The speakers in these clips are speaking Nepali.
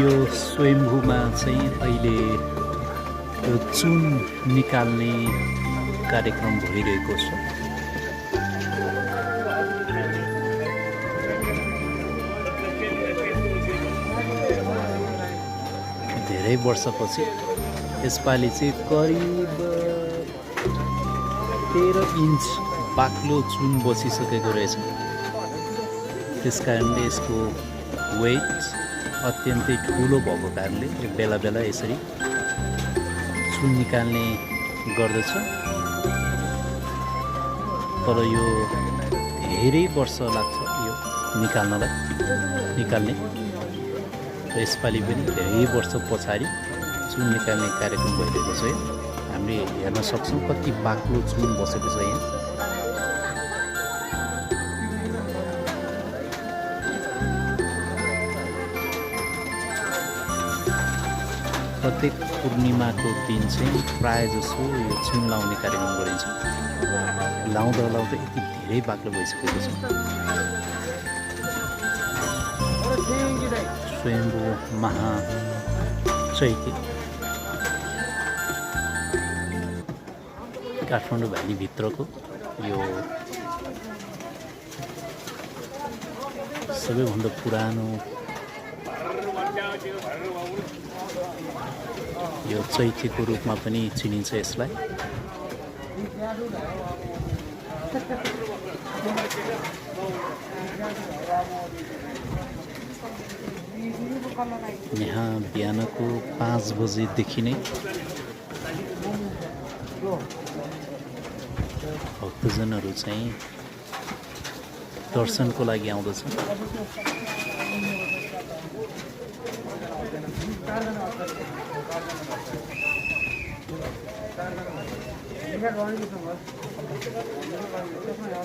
यो स्वयम्भूमा चाहिँ अहिले यो चुन निकाल्ने कार्यक्रम भइरहेको छ। धेरै वर्षपछि यसपालि चाहिँ करिब 13 इन्च बाक्लो चुन बसिसकेको रहेछ। त्यसकारणले यसको वेट अत्यन्तै ठुलो भएको कारणले बेला बेला यसरी चुन निकाल्ने गर्दछ। तर यो धेरै वर्ष लाग्छ यो निकाल्ने। र यसपालि पनि धेरै वर्ष पछाडि चुन निकाल्ने कार्यक्रम भइरहेको छ। हामीले हेर्न सक्छौँ कति बाक्लो चुन बसेको छ यहाँ। प्रत्येक पूर्णिमाको दिन चाहिँ प्रायः जसो यो चुन लाउने कार्यक्रम गरिन्छ। लाउँदा लाउँदै यति धेरै बाक्लो भइसकेको छ। स्वयम्भू महाचैत्य काठमाडौँ भ्यालीभित्रको यो सबैभन्दा पुरानो यो चैत्यको रूपमा पनि चिनिन्छ यसलाई। यहाँ बिहानको 5 बजेदेखि नै भक्तजनहरू चाहिँ दर्शनको लागि आउँदछन्।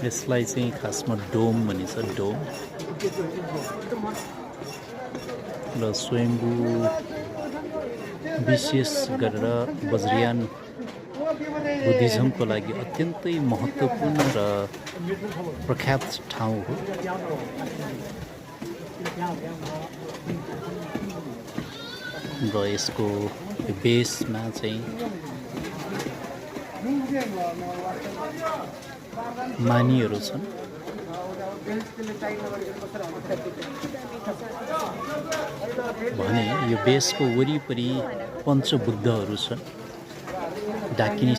यसलाई चाहिँ खासमा डोम भनिन्छ। डोम र स्वयम्भू विशेष गरेर वज्रयान बुद्धिज्मको लागि अत्यन्तै महत्त्वपूर्ण र प्रख्यात ठाउँ हो। र यसको बेसमा चाहिँ मानिहरू छन्। भने यो बेसको वरिपरि पञ्चबुद्धहरू छन्। डाकिनी